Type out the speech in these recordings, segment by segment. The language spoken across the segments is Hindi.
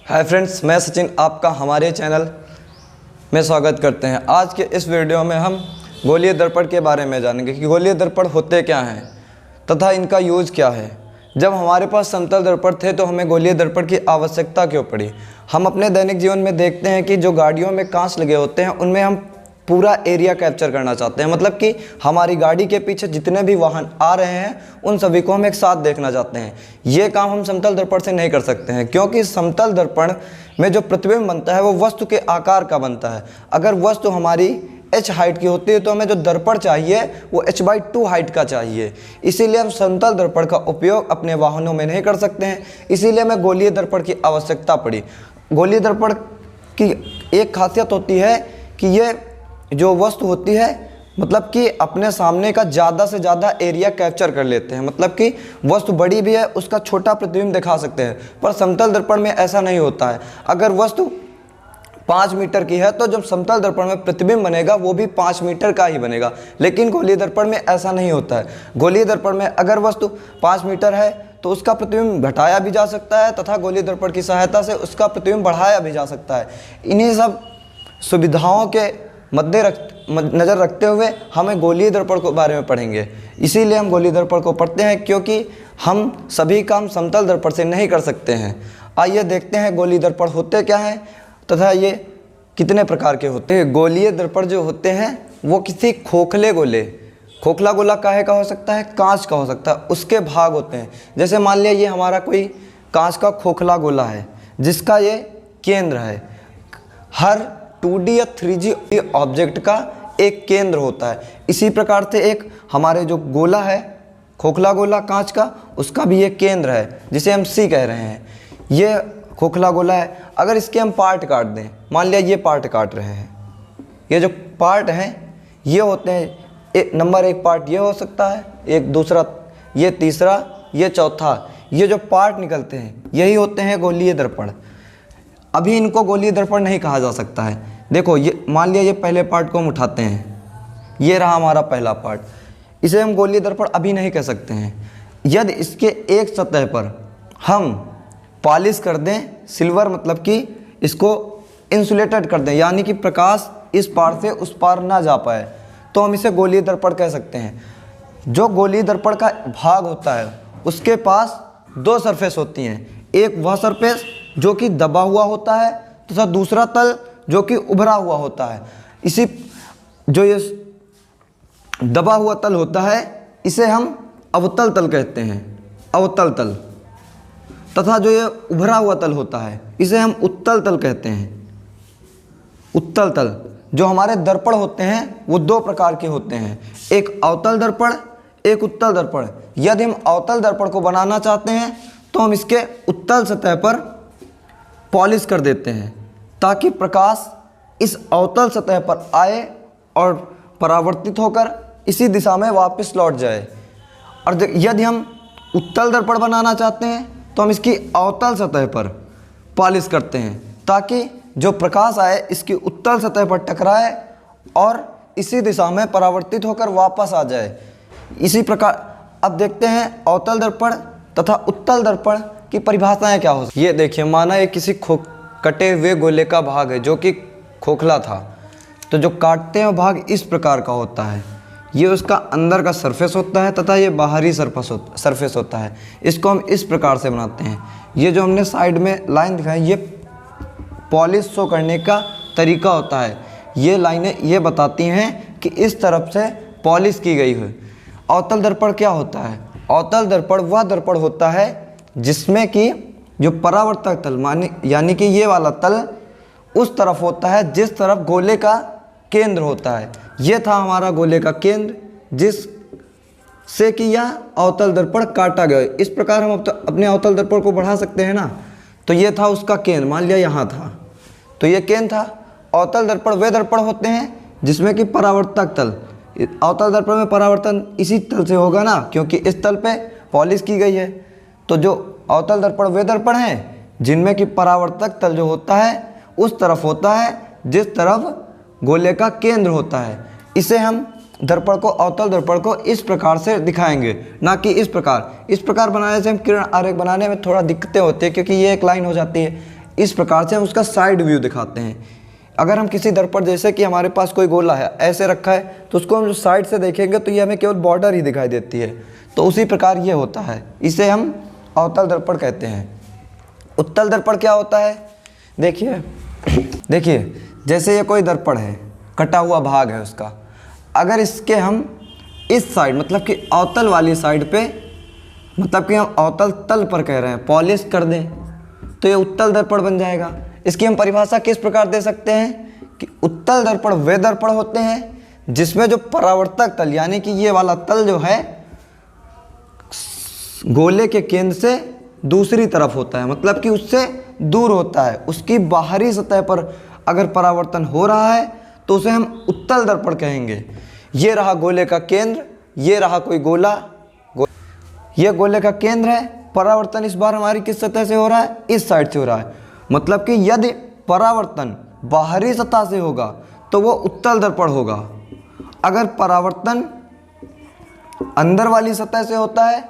हाय फ्रेंड्स, मैं सचिन आपका हमारे चैनल में स्वागत करते हैं। आज के इस वीडियो में हम गोलीय दर्पण के बारे में जानेंगे कि गोलीय दर्पण होते क्या हैं तथा इनका यूज़ क्या है। जब हमारे पास समतल दर्पण थे तो हमें गोलीय दर्पण की आवश्यकता क्यों पड़ी। हम अपने दैनिक जीवन में देखते हैं कि जो गाड़ियों में कांच लगे होते हैं उनमें हम पूरा एरिया कैप्चर करना चाहते हैं, मतलब कि हमारी गाड़ी के पीछे जितने भी वाहन आ रहे हैं उन सभी को हम एक साथ देखना चाहते हैं। ये काम हम समतल दर्पण से नहीं कर सकते हैं, क्योंकि समतल दर्पण में जो प्रतिबिंब बनता है वो वस्तु के आकार का बनता है। अगर वस्तु हमारी h हाइट की होती है तो हमें जो दर्पण चाहिए वो h/2 हाइट का चाहिए। इसीलिए हम समतल दर्पण का उपयोग अपने वाहनों में नहीं कर सकते हैं, इसीलिए हमें गोलीय दर्पण की आवश्यकता पड़ी। गोलीय दर्पण की एक खासियत होती है कि ये जो वस्तु होती है मतलब कि अपने सामने का ज़्यादा से ज़्यादा एरिया कैप्चर कर लेते हैं, मतलब कि वस्तु बड़ी भी है उसका छोटा प्रतिबिंब दिखा सकते हैं। पर समतल दर्पण में ऐसा नहीं होता है। अगर वस्तु 5 मीटर की है तो जब समतल दर्पण में प्रतिबिंब बनेगा वो भी 5 मीटर का ही बनेगा, लेकिन गोलीय दर्पण में ऐसा नहीं होता है। गोलीय दर्पण में अगर वस्तु 5 मीटर है तो उसका प्रतिबिंब घटाया भी जा सकता है तथा गोलीय दर्पण की सहायता से उसका प्रतिबिंब बढ़ाया भी जा सकता है। इन्हीं सब सुविधाओं के नज़र रखते हुए हमें गोलीय दर्पण के बारे में पढ़ेंगे। इसीलिए हम गोलीय दर्पण को पढ़ते हैं, क्योंकि हम सभी काम समतल दर्पण से नहीं कर सकते हैं। आइए देखते हैं गोलीय दर्पण होते क्या हैं तथा ये कितने प्रकार के होते हैं। गोलीय दर्पण जो होते हैं वो किसी खोखला गोला काहे का हो सकता है, कांच का हो सकता है, उसके भाग होते हैं। जैसे मान लिया ये हमारा कोई कांच का खोखला गोला है जिसका ये केंद्र है। हर 2D या 3D ऑब्जेक्ट का एक केंद्र होता है। इसी प्रकार से एक हमारे जो गोला है खोखला गोला कांच का, उसका भी एक केंद्र है जिसे हम C कह रहे हैं। ये खोखला गोला है। अगर इसके हम पार्ट काट दें, मान लिया ये पार्ट काट रहे हैं, ये जो पार्ट हैं ये होते हैं नंबर 1 पार्ट ये हो सकता है, एक दूसरा, ये तीसरा, ये चौथा। ये जो पार्ट निकलते हैं यही होते हैं गोलीय दर्पण। अभी इनको गोलीय दर्पण नहीं कहा जा सकता है। देखो ये मान लिया ये पहले पार्ट को हम उठाते हैं, ये रहा हमारा पहला पार्ट, इसे हम गोलीय दर्पण अभी नहीं कह सकते हैं। यदि इसके एक सतह पर हम पॉलिश कर दें, सिल्वर मतलब कि इसको इंसुलेटेड कर दें, यानी कि प्रकाश इस पार से उस पार ना जा पाए, तो हम इसे गोलीय दर्पण कह सकते हैं। जो गोलीय दर्पण का भाग होता है उसके पास 2 सरफेस होती हैं। एक वह सरफेस जो कि दबा हुआ होता है तथा दूसरा तल जो कि उभरा हुआ होता है। इसी जो ये दबा हुआ तल होता है इसे हम अवतल तल कहते हैं, अवतल तल। तथा जो ये उभरा हुआ तल होता है इसे हम उत्तल तल कहते हैं, उत्तल तल। जो हमारे दर्पण होते हैं वो 2 प्रकार के होते हैं, एक अवतल दर्पण, एक उत्तल दर्पण। यदि हम अवतल दर्पण को बनाना चाहते हैं तो हम इसके उत्तल सतह पर पॉलिश कर देते हैं ताकि प्रकाश इस अवतल सतह पर आए और परावर्तित होकर इसी दिशा में वापस लौट जाए। और यदि हम उत्तल दर्पण बनाना चाहते हैं तो हम इसकी अवतल सतह पर पॉलिश करते हैं ताकि जो प्रकाश आए इसकी उत्तल सतह पर टकराए और इसी दिशा में परावर्तित होकर वापस आ जाए। इसी प्रकार अब देखते हैं अवतल दर्पण तथा उत्तल दर्पण की परिभाषाएं क्या हो। ये देखिए, माना ये किसी कटे हुए गोले का भाग है जो कि खोखला था, तो जो काटते हैं भाग इस प्रकार का होता है। ये उसका अंदर का सरफेस होता है तथा ये बाहरी सरफेस होता है। इसको हम इस प्रकार से बनाते हैं। ये जो हमने साइड में लाइन दिखाई ये पॉलिश शो करने का तरीका होता है। ये लाइनें ये बताती हैं कि इस तरफ से पॉलिश की गई है। अवतल दर्पण क्या होता है? अवतल दर्पण वह दर्पण होता है जिसमें कि जो परावर्तक तल यानी कि ये वाला तल उस तरफ होता है जिस तरफ गोले का केंद्र होता है। ये था हमारा गोले का केंद्र जिस से कि यह अवतल दर्पण काटा गया। इस प्रकार हम अपने अवतल दर्पण को बढ़ा सकते हैं ना। तो ये था उसका केंद्र, मान लिया यहाँ था तो ये केंद्र था। अवतल दर्पण वे दर्पण होते हैं जिसमें कि परावर्तक तल, अवतल दर्पण में परावर्तन इसी तल से होगा ना, क्योंकि इस तल पे पॉलिश की गई है। तो जो अवतल दर्पण वे दर्पण हैं जिनमें कि परावर्तक तल जो होता है उस तरफ होता है जिस तरफ गोले का केंद्र होता है। इसे हम दर्पण को, अवतल दर्पण को इस प्रकार से दिखाएंगे, ना कि इस प्रकार। इस प्रकार बनाने से हम किरण आरेख बनाने में थोड़ा दिक्कतें होती है क्योंकि ये एक लाइन हो जाती है। इस प्रकार से हम उसका साइड व्यू दिखाते हैं। अगर हम किसी दर्पण, जैसे कि हमारे पास कोई गोला है ऐसे रखा है, तो उसको हम जो साइड से देखेंगे तो ये हमें केवल बॉर्डर ही दिखाई देती है। तो उसी प्रकार ये होता है, इसे हम अवतल दर्पण कहते हैं। उत्तल दर्पण क्या होता है? देखिए जैसे ये कोई दर्पण है, कटा हुआ भाग है उसका, अगर इसके हम इस साइड मतलब कि अवतल वाली साइड पे, मतलब कि हम अवतल तल पर कह रहे हैं, पॉलिश कर दें तो ये उत्तल दर्पण बन जाएगा। इसकी हम परिभाषा किस प्रकार दे सकते हैं कि उत्तल दर्पण वे दर्पण होते हैं जिसमें जो परावर्तक तल यानी कि ये वाला तल जो है गोले के केंद्र से दूसरी तरफ होता है, मतलब कि उससे दूर होता है। उसकी बाहरी सतह पर अगर परावर्तन हो रहा है तो उसे हम उत्तल दर्पण कहेंगे। ये रहा गोले का केंद्र, ये रहा कोई गोला, ये गोले का केंद्र है। परावर्तन इस बार हमारी किस सतह से हो रहा है? इस साइड से हो रहा है। मतलब कि यदि परावर्तन बाहरी सतह से होगा तो वो उत्तल दर्पण होगा। अगर परावर्तन अंदर वाली सतह से होता है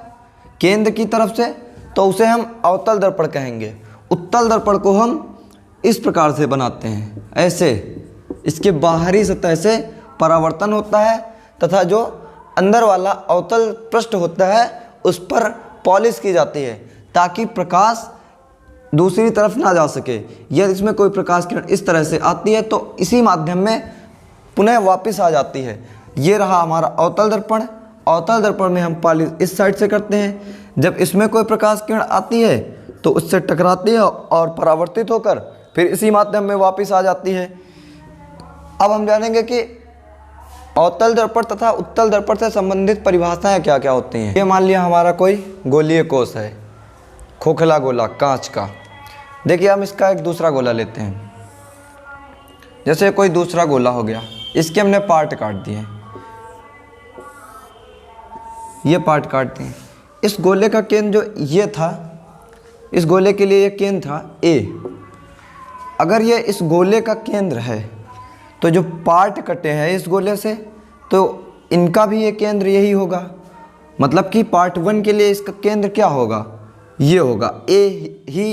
केंद्र की तरफ से तो उसे हम अवतल दर्पण कहेंगे। उत्तल दर्पण को हम इस प्रकार से बनाते हैं, ऐसे इसके बाहरी सतह से परावर्तन होता है तथा जो अंदर वाला अवतल पृष्ठ होता है उस पर पॉलिश की जाती है ताकि प्रकाश दूसरी तरफ ना जा सके। यदि इसमें कोई प्रकाश किरण इस तरह से आती है तो इसी माध्यम में पुनः वापस आ जाती है। ये रहा हमारा अवतल दर्पण। अवतल दर्पण में हम पॉलिश इस साइड से करते हैं। जब इसमें कोई प्रकाश किरण आती है तो उससे टकराती है और परावर्तित होकर फिर इसी माध्यम में वापस आ जाती है। अब हम जानेंगे कि अवतल दर्पण तथा उत्तल दर्पण से संबंधित परिभाषाएं क्या क्या होती हैं। ये मान लिया हमारा कोई गोलीय कोश है, खोखला गोला कांच का। देखिए हम इसका एक दूसरा गोला लेते हैं, जैसे कोई दूसरा गोला हो गया, इसके हमने पार्ट काट दिए, ये पार्ट काट दिए। इस गोले का केंद्र जो ये था, इस गोले के लिए ये केंद्र था ए। अगर ये इस गोले का केंद्र है तो जो पार्ट कटे हैं इस गोले से तो इनका भी ये केंद्र यही होगा। मतलब कि पार्ट 1 के लिए इसका केंद्र क्या होगा? ये होगा, ए ही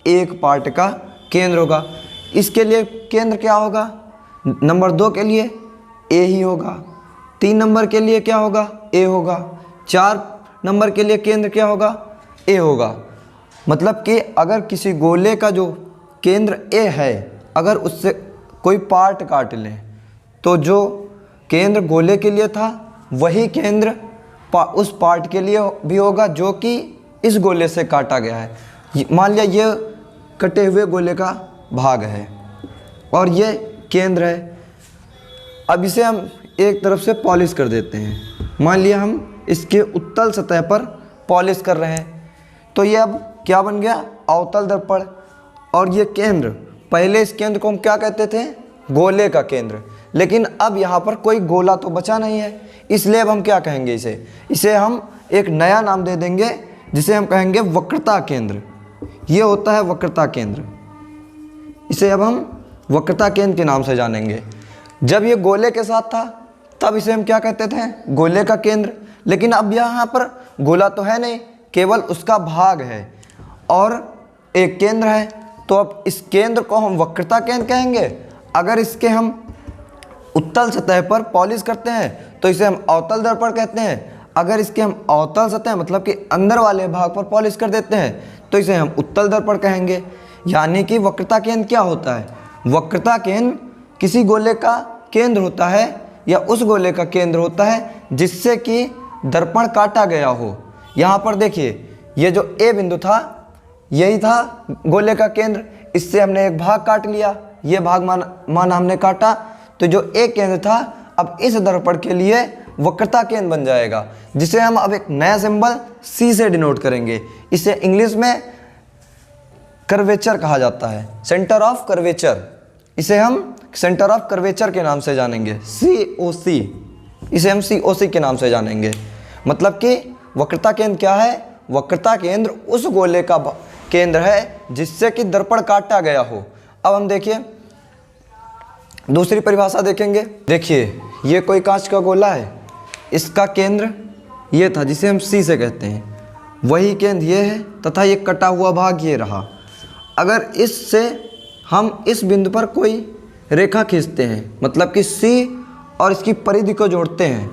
एक पार्ट का केंद्र होगा। इसके लिए केंद्र क्या होगा? नंबर 2 के लिए ए ही होगा। 3 नंबर के लिए क्या होगा? ए होगा। 4 नंबर के लिए केंद्र क्या होगा? ए होगा। मतलब कि अगर किसी गोले का जो केंद्र ए है, अगर उससे कोई पार्ट काट लें तो जो केंद्र गोले के लिए था वही केंद्र उस पार्ट के लिए भी होगा जो कि इस गोले से काटा गया है। मान लिया ये कटे हुए गोले का भाग है और ये केंद्र है। अब इसे हम एक तरफ से पॉलिश कर देते हैं। मान लिया हम इसके उत्तल सतह पर पॉलिश कर रहे हैं तो ये अब क्या बन गया? अवतल दर्पण। और ये केंद्र, पहले इस केंद्र को हम क्या कहते थे? गोले का केंद्र। लेकिन अब यहाँ पर कोई गोला तो बचा नहीं है, इसलिए अब हम क्या कहेंगे? इसे हम एक नया नाम दे देंगे जिसे हम कहेंगे वक्रता केंद्र। ये होता है वक्रता केंद्र। इसे अब हम वक्रता केंद्र के नाम से जानेंगे। जब ये गोले के साथ था तब इसे हम क्या कहते थे? गोले का केंद्र। लेकिन अब यहाँ पर गोला तो है नहीं, केवल उसका भाग है और एक केंद्र है, तो अब इस केंद्र को हम वक्रता केंद्र कहेंगे। अगर इसके हम उत्तल सतह पर पॉलिश करते हैं तो इसे हम अवतल दर्पण कहते हैं। अगर इसके हम अवतल सतह मतलब कि अंदर वाले भाग पर पॉलिश कर देते हैं तो इसे हम उत्तल दर्पण कहेंगे। यानी कि वक्रता केंद्र क्या होता है? वक्रता केंद्र किसी गोले का केंद्र होता है या उस गोले का केंद्र होता है जिससे कि दर्पण काटा गया हो। यहाँ पर देखिए ये जो ए बिंदु था यही था गोले का केंद्र। इससे हमने एक भाग काट लिया, ये भाग माना हमने काटा, तो जो ए केंद्र था अब इस दर्पण के लिए वक्रता केंद्र बन जाएगा, जिसे हम अब एक नया सिंबल सी से डिनोट करेंगे। इसे इंग्लिश में कर्वेचर कहा जाता है, सेंटर ऑफ कर्वेचर। इसे हम सेंटर ऑफ कर्वेचर के नाम से जानेंगे, COC। इसे हम COC के नाम से जानेंगे। मतलब कि वक्रता केंद्र क्या है? वक्रता केंद्र उस गोले का केंद्र है जिससे कि दर्पण काटा गया हो। अब हम देखिए दूसरी परिभाषा देखेंगे। देखिए ये कोई कांच का गोला है, इसका केंद्र ये था जिसे हम C से कहते हैं, वही केंद्र ये है तथा ये कटा हुआ भाग ये रहा। अगर इससे हम इस बिंदु पर कोई रेखा खींचते हैं, मतलब कि C और इसकी परिधि को जोड़ते हैं,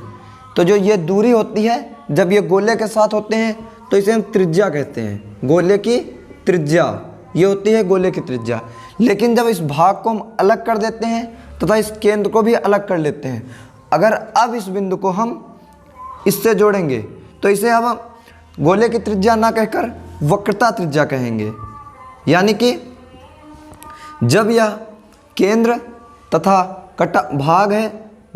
तो जो ये दूरी होती है जब ये गोले के साथ होते हैं तो इसे हम त्रिज्या कहते हैं। गोले की त्रिज्या ये होती है गोले की त्रिज्या। लेकिन जब इस भाग को हम अलग कर देते हैं तथा इस केंद्र को भी अलग कर लेते हैं, अगर अब इस बिंदु को हम इससे जोड़ेंगे तो इसे हम गोले की त्रिज्या ना कहकर वक्रता त्रिज्या कहेंगे। यानी कि जब यह केंद्र तथा कटा भाग है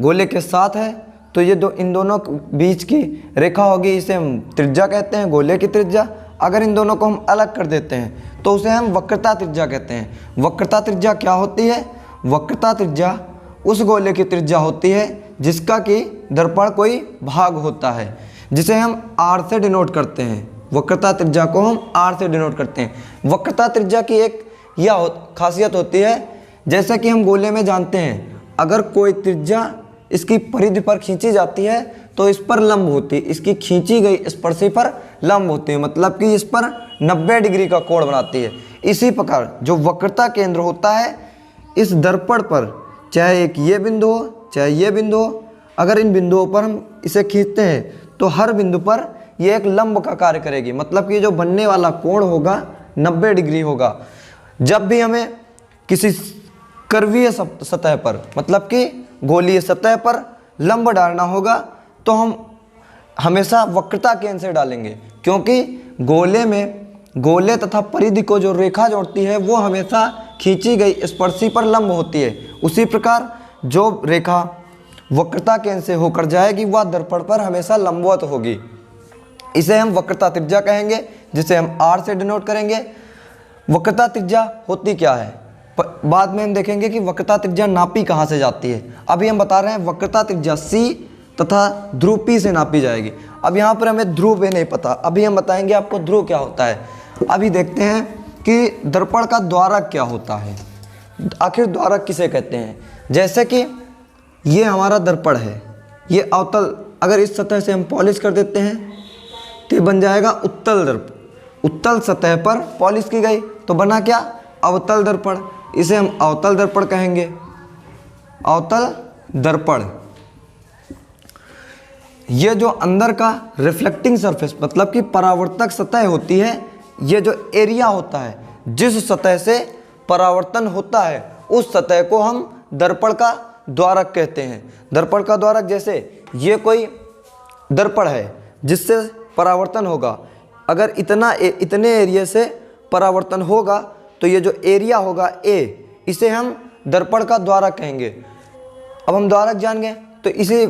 गोले के साथ है तो ये इन दोनों के बीच की रेखा होगी, इसे हम त्रिज्या कहते हैं, गोले की त्रिज्या। अगर इन दोनों को हम अलग कर देते हैं तो उसे हम वक्रता त्रिज्या कहते हैं। वक्रता त्रिज्या क्या होती है? वक्रता त्रिज्या उस गोले की त्रिज्या होती है जिसका कि दर्पण कोई भाग होता है, जिसे हम r से डिनोट करते हैं। वक्रता त्रिज्या को हम r से डिनोट करते हैं। वक्रता त्रिज्या की एक यह खासियत होती है, जैसा कि हम गोले में जानते हैं, अगर कोई त्रिज्या इसकी परिधि पर खींची जाती है तो इस पर लंब होती है, इसकी खींची गई स्पर्शी पर लंब होती है, मतलब कि इस पर 90 डिग्री का कोण बनाती है। इसी प्रकार जो वक्रता केंद्र होता है इस दर्पण पर, चाहे एक ये बिंदु हो चाहे ये बिंदु हो, अगर इन बिंदुओं पर हम इसे खींचते हैं तो हर बिंदु पर ये एक लंब का कार्य करेगी, मतलब कि जो बनने वाला कोण होगा 90 डिग्री होगा। जब भी हमें किसी कर्वीय सतह पर, मतलब कि गोलीय सतह पर लंब डालना होगा तो हम हमेशा वक्रता केंद्र से डालेंगे, क्योंकि गोले में गोले तथा परिधि को जो रेखा जोड़ती है वो हमेशा खींची गई स्पर्शी पर लंब होती है। उसी प्रकार जो रेखा वक्रता केंद्र से होकर जाएगी वह दर्पण पर हमेशा लंबवत होगी। इसे हम वक्रता त्रिज्या कहेंगे, जिसे हम r से डिनोट करेंगे। वक्रता त्रिज्या होती क्या है बाद में हम देखेंगे कि वक्रता त्रिज्या नापी कहाँ से जाती है। अभी हम बता रहे हैं वक्रता त्रिज्या C तथा ध्रुव P से नापी जाएगी। अब यहाँ पर हमें ध्रुव भी नहीं पता, अभी हम बताएंगे आपको ध्रुव क्या होता है। अभी देखते हैं कि दर्पण का द्वारक क्या होता है, आखिर द्वारक किसे कहते हैं। जैसे कि ये हमारा दर्पण है, ये अवतल, अगर इस सतह से हम पॉलिश कर देते हैं तो ये बन जाएगा उत्तल दर्पण। उत्तल सतह पर पॉलिश की गई तो बना क्या? अवतल दर्पण। इसे हम अवतल दर्पण कहेंगे। अवतल दर्पण ये जो अंदर का रिफ्लेक्टिंग सरफेस, मतलब कि परावर्तक सतह होती है, ये जो एरिया होता है जिस सतह से परावर्तन होता है उस सतह को हम दर्पण का द्वारक कहते हैं। दर्पण का द्वारक, जैसे ये कोई दर्पण है जिससे परावर्तन होगा, अगर इतने एरिया से परावर्तन होगा तो ये जो एरिया होगा A, इसे हम दर्पण का द्वारक कहेंगे। अब हम द्वारक जान गए तो इसे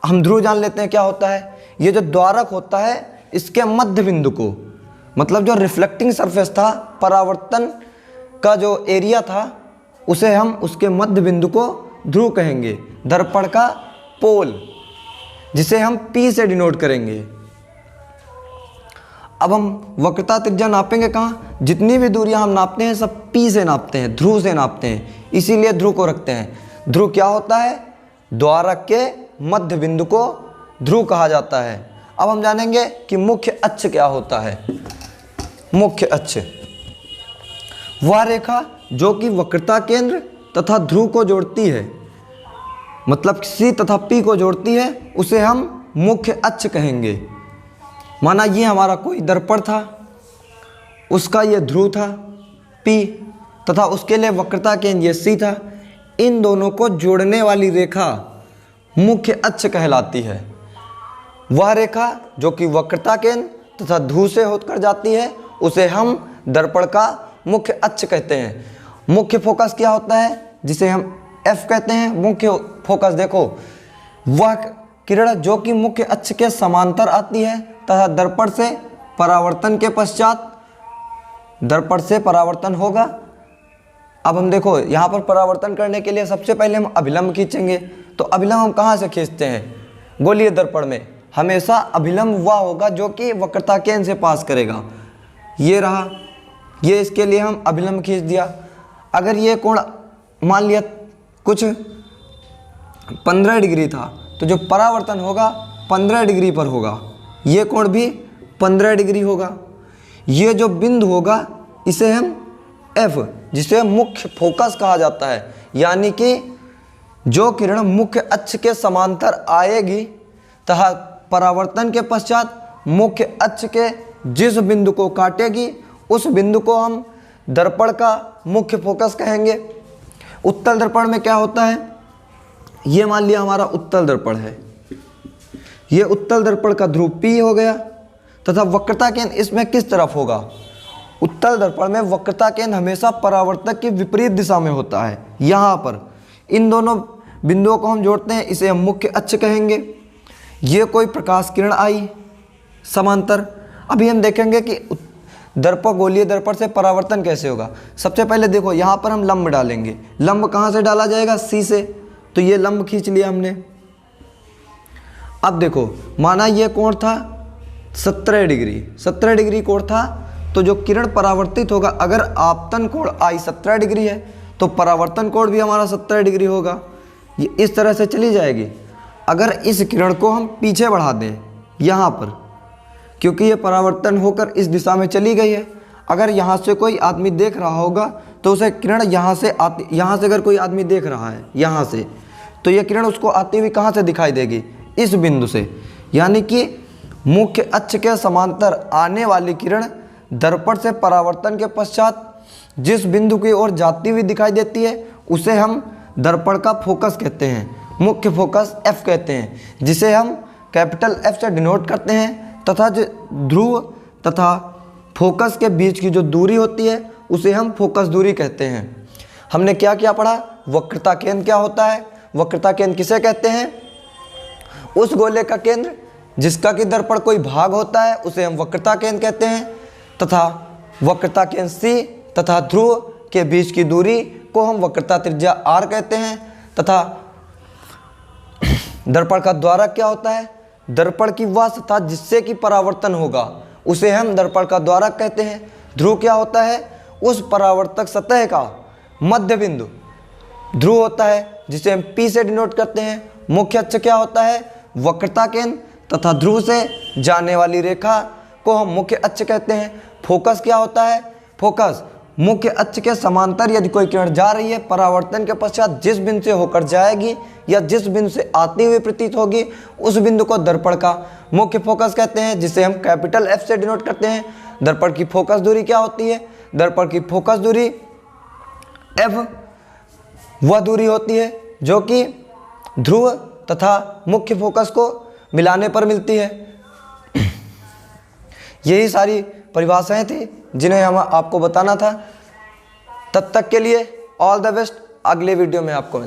हम ध्रुव जान लेते हैं क्या होता है। ये जो द्वारक होता है इसके मध्य बिंदु को, मतलब जो रिफ्लेक्टिंग सरफेस था, परावर्तन का जो एरिया था, उसे हम उसके मध्य बिंदु को ध्रुव कहेंगे। दर्पण का पोल, जिसे हम P से डिनोट करेंगे। अब हम वक्रता त्रिज्या नापेंगे कहाँ? जितनी भी दूरियां हम नापते हैं सब P से नापते हैं, ध्रुव से नापते हैं, इसीलिए ध्रुव को रखते हैं। ध्रुव क्या होता है? द्वारक के मध्य बिंदु को ध्रुव कहा जाता है। अब हम जानेंगे कि मुख्य अक्ष क्या होता है। मुख्य अक्ष वह रेखा जो कि वक्रता केंद्र तथा ध्रुव को जोड़ती है, मतलब C तथा P को जोड़ती है, उसे हम मुख्य अक्ष कहेंगे। माना ये हमारा कोई दर्पण था, उसका ये ध्रुव था P तथा उसके लिए वक्रता केंद्र ये C था। इन दोनों को जोड़ने वाली रेखा मुख्य अक्ष कहलाती है। वह रेखा जो कि वक्रता केंद्र तथा ध्रुव से होकर जाती है उसे हम दर्पण का मुख्य अक्ष कहते हैं। मुख्य फोकस क्या होता है, जिसे हम F कहते हैं। मुख्य फोकस देखो, वह किरण जो कि मुख्य अक्ष के समांतर आती है तथा दर्पण से परावर्तन के पश्चात दर्पण से परावर्तन होगा। अब हम देखो यहाँ पर परावर्तन करने के लिए सबसे पहले हम अभिलंब खींचेंगे। तो अभिलंब हम कहाँ से खींचते हैं? गोलीय दर्पण में हमेशा अभिलंब वह होगा जो कि वक्रता केंद्र से पास करेगा। ये रहा, ये इसके लिए हम अभिलंब खींच दिया। अगर ये कोण मान लिया कुछ 15 डिग्री था तो जो परावर्तन होगा 15 डिग्री पर होगा। ये कोण भी 15 डिग्री होगा। ये जो बिंदु होगा इसे हम एफ, जिसे मुख्य फोकस कहा जाता है, यानी कि जो किरण मुख्य अक्ष के समांतर आएगी तथा परावर्तन के पश्चात मुख्य अक्ष के जिस बिंदु को काटेगी उस बिंदु को हम दर्पण का मुख्य फोकस कहेंगे। उत्तल दर्पण में क्या होता है, ये मान लिया हमारा उत्तल दर्पण है, ये उत्तल दर्पण का ध्रुव P हो गया तथा वक्रता केंद्र इसमें किस तरफ होगा। उत्तल दर्पण में वक्रता केंद्र हमेशा परावर्तक की विपरीत दिशा में होता है। यहाँ पर इन दोनों बिंदुओं को हम जोड़ते हैं, इसे हम मुख्य अक्ष कहेंगे। ये कोई प्रकाश किरण आई समांतर। अभी हम देखेंगे कि दर्पण, गोलीय दर्पण से परावर्तन कैसे होगा। सबसे पहले देखो यहाँ पर हम लंब डालेंगे। लंब कहाँ से डाला जाएगा, सी से, तो ये लंब खींच लिया हमने। अब देखो माना ये कोण था 17 डिग्री, 17 डिग्री कोण था, तो जो किरण परावर्तित होगा, अगर आपतन कोण आई 17 डिग्री है तो परावर्तन कोण भी हमारा 17 डिग्री होगा। ये इस तरह से चली जाएगी। अगर इस किरण को हम पीछे बढ़ा दें यहाँ पर, क्योंकि ये परावर्तन होकर इस दिशा में चली गई है, अगर यहाँ से कोई आदमी देख रहा होगा तो उसे किरण यहाँ से आती, यहाँ से अगर कोई आदमी देख रहा है यहाँ से, तो ये किरण उसको आती हुई कहाँ से दिखाई देगी, इस बिंदु से। यानी कि मुख्य अक्ष के समांतर आने वाली किरण दर्पण से परावर्तन के पश्चात जिस बिंदु की ओर जाती हुई दिखाई देती है उसे हम दर्पण का फोकस कहते हैं, मुख्य फोकस एफ कहते हैं, जिसे हम कैपिटल एफ से डिनोट करते हैं। तथा जो ध्रुव तथा फोकस के बीच की जो दूरी होती है उसे हम फोकस दूरी कहते हैं। हमने क्या क्या पढ़ा, वक्रता केंद्र क्या होता है, वक्रता केंद्र किसे कहते हैं, उस गोले का केंद्र जिसका कि दर्पण कोई भाग होता है उसे हम वक्रता केंद्र कहते हैं। तथा वक्रता केंद्र सी तथा ध्रुव के बीच की दूरी को हम वक्रता त्रिज्या आर कहते हैं। तथा दर्पण का द्वारक क्या होता है, दर्पण की वह सतह जिससे कि परावर्तन होगा उसे हम दर्पण का द्वारक कहते हैं। ध्रुव क्या होता है, उस परावर्तक सतह का मध्य बिंदु ध्रुव होता है, जिसे हम P से डिनोट करते हैं। मुख्य अक्ष क्या होता है, वक्रता केंद्र तथा ध्रुव से जाने वाली रेखा को हम मुख्य अक्ष कहते हैं। फोकस क्या होता है, फोकस मुख्य अक्ष के समांतर यदि कोई किरण जा रही है, परावर्तन के पश्चात जिस बिंदु से होकर जाएगी या जिस बिंदु से आती हुई प्रतीत होगी उस बिंदु को दर्पण का मुख्य फोकस कहते हैं, जिसे हम कैपिटल एफ से डिनोट करते हैं। दर्पण की फोकस दूरी क्या होती है, दर्पण की फोकस दूरी एफ वह दूरी होती है जो कि ध्रुव तथा मुख्य फोकस को मिलाने पर मिलती है। यही सारी परिभाषाएं थी जिन्हें हम आपको बताना था। तब तक के लिए ऑल द बेस्ट। अगले वीडियो में आपको मिलते हैं।